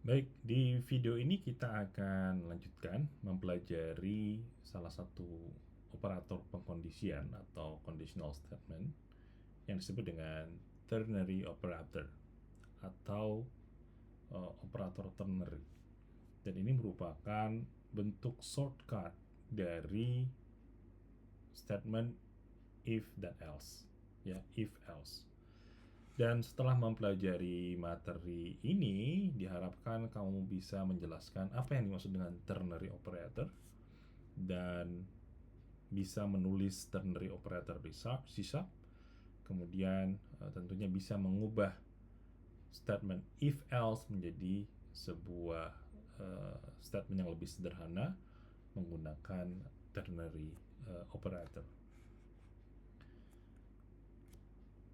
Baik, di video ini kita akan lanjutkan mempelajari salah satu operator pengkondisian atau conditional statement yang disebut dengan ternary operator atau operator ternary. Dan ini merupakan bentuk shortcut dari statement if dan else, ya, if else. Dan setelah mempelajari materi ini, diharapkan kamu bisa menjelaskan apa yang dimaksud dengan ternary operator dan bisa menulis ternary operator di C#. Kemudian tentunya bisa mengubah statement if else menjadi sebuah statement yang lebih sederhana menggunakan ternary operator.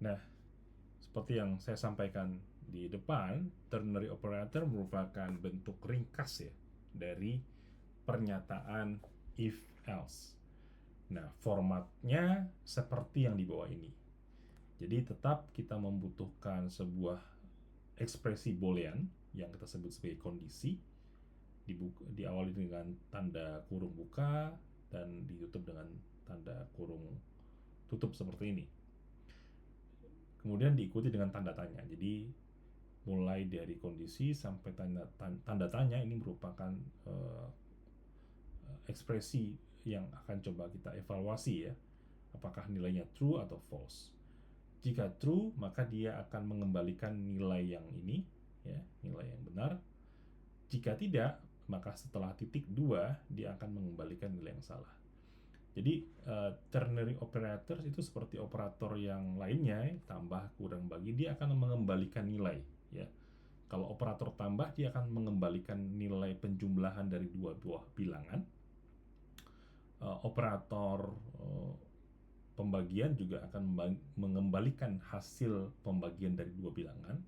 Nah, seperti yang saya sampaikan di depan, ternary operator merupakan bentuk ringkas ya dari pernyataan if else. Nah, formatnya seperti yang di bawah ini. Jadi tetap kita membutuhkan sebuah ekspresi boolean yang kita sebut sebagai kondisi, diawali dengan tanda kurung buka dan ditutup dengan tanda kurung tutup seperti ini. Kemudian diikuti dengan tanda tanya. Jadi mulai dari kondisi sampai tanda tanya ini merupakan ekspresi yang akan coba kita evaluasi ya. Apakah nilainya true atau false. Jika true, maka dia akan mengembalikan nilai yang ini, ya, nilai yang benar. Jika tidak, maka setelah titik 2 dia akan mengembalikan nilai yang salah. Jadi ternary operator itu seperti operator yang lainnya, tambah, kurang, bagi, dia akan mengembalikan nilai, ya. Kalau operator tambah, dia akan mengembalikan nilai penjumlahan dari dua buah bilangan. Operator pembagian juga akan mengembalikan hasil pembagian dari dua bilangan.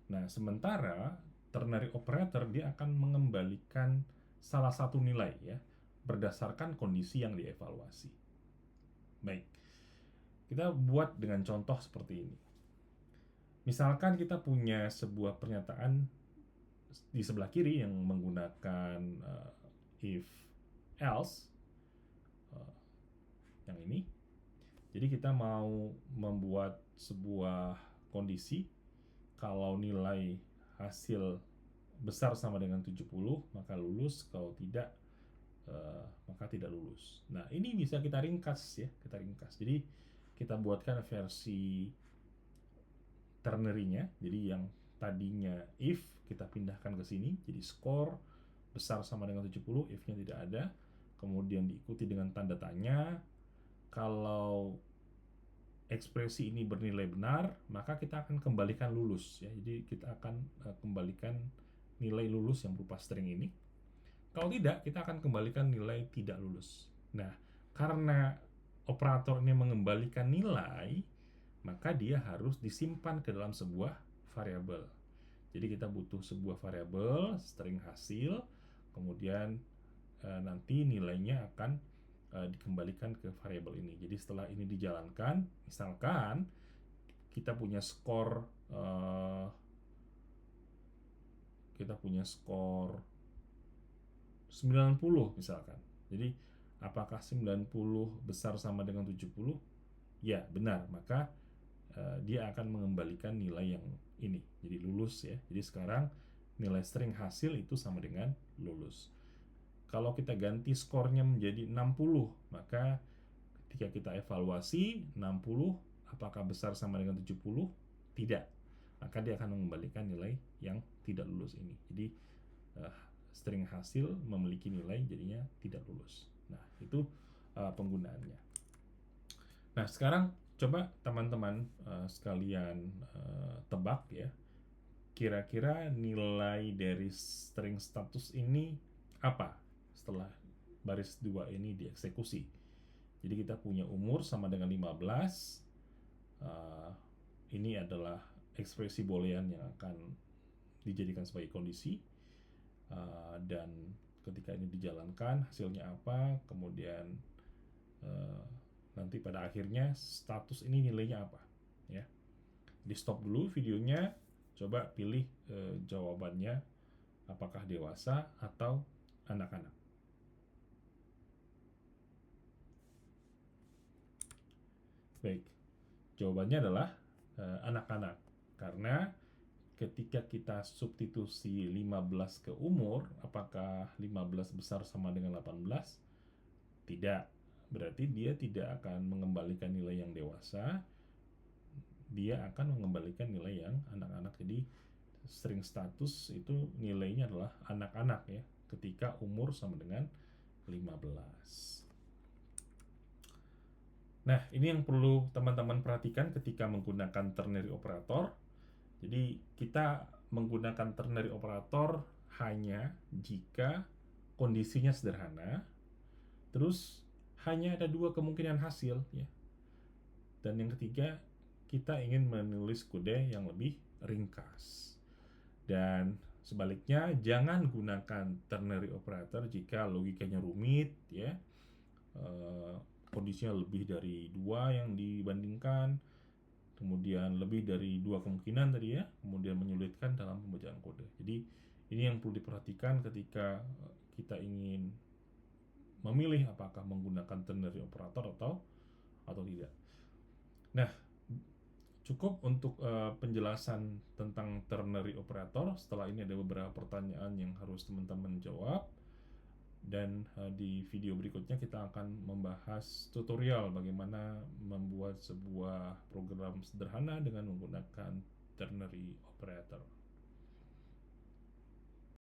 Nah, sementara ternary operator dia akan mengembalikan salah satu nilai ya berdasarkan kondisi yang dievaluasi. Baik, kita buat dengan contoh seperti ini. Misalkan kita punya sebuah pernyataan di sebelah kiri yang menggunakan if else yang ini. Jadi kita mau membuat sebuah kondisi kalau nilai hasil besar sama dengan 70 maka lulus, kalau tidak maka tidak lulus. Nah, ini bisa kita ringkas ya, kita ringkas. Jadi kita buatkan versi ternary-nya. Jadi yang tadinya if kita pindahkan ke sini jadi score besar sama dengan 70, if-nya tidak ada. Kemudian diikuti dengan tanda tanya. Kalau ekspresi ini bernilai benar, maka kita akan kembalikan lulus ya. Jadi kita akan kembalikan nilai lulus yang berupa string ini. Kalau tidak, kita akan kembalikan nilai tidak lulus. Nah, karena operator ini mengembalikan nilai, maka dia harus disimpan ke dalam sebuah variabel. Jadi kita butuh sebuah variabel string hasil, kemudian nanti nilainya akan dikembalikan ke variabel ini. Jadi setelah ini dijalankan, misalkan kita punya skor 90 misalkan. Jadi apakah 90 besar sama dengan 70? Ya, benar. Maka dia akan mengembalikan nilai yang ini. Jadi lulus ya. Jadi sekarang nilai string hasil itu sama dengan lulus. Kalau kita ganti skornya menjadi 60, maka ketika kita evaluasi 60 apakah besar sama dengan 70? Tidak. Maka dia akan mengembalikan nilai yang tidak lulus ini. Jadi string hasil memiliki nilai jadinya tidak lulus. Nah, itu penggunaannya. Nah, sekarang coba teman-teman sekalian tebak ya. Kira-kira nilai dari string status ini apa setelah baris 2 ini dieksekusi. Jadi kita punya umur sama dengan 15. Ini adalah ekspresi boolean yang akan dijadikan sebagai kondisi. Dan ketika ini dijalankan hasilnya apa, kemudian nanti pada akhirnya status ini nilainya apa ya. Di stop dulu videonya, coba pilih jawabannya apakah dewasa atau anak-anak. Baik, jawabannya adalah anak-anak. Karena ketika kita substitusi 15 ke umur, apakah 15 besar sama dengan 18? Tidak. Berarti dia tidak akan mengembalikan nilai yang dewasa, dia akan mengembalikan nilai yang anak-anak. Jadi string status itu nilainya adalah anak-anak ya, ketika umur sama dengan 15. Nah, ini yang perlu teman-teman perhatikan ketika menggunakan ternary operator. Jadi kita menggunakan ternary operator hanya jika kondisinya sederhana, terus hanya ada dua kemungkinan hasil ya. Dan yang ketiga, kita ingin menulis kode yang lebih ringkas. Dan sebaliknya, jangan gunakan ternary operator jika logikanya rumit ya. Kondisinya lebih dari dua yang dibandingkan, kemudian lebih dari dua kemungkinan tadi ya, kemudian menyulitkan dalam pembacaan kode. Jadi ini yang perlu diperhatikan ketika kita ingin memilih apakah menggunakan ternary operator atau tidak. Nah, cukup untuk penjelasan tentang ternary operator. Setelah ini ada beberapa pertanyaan yang harus teman-teman jawab. Dan di video berikutnya kita akan membahas tutorial bagaimana membuat sebuah program sederhana dengan menggunakan ternary operator.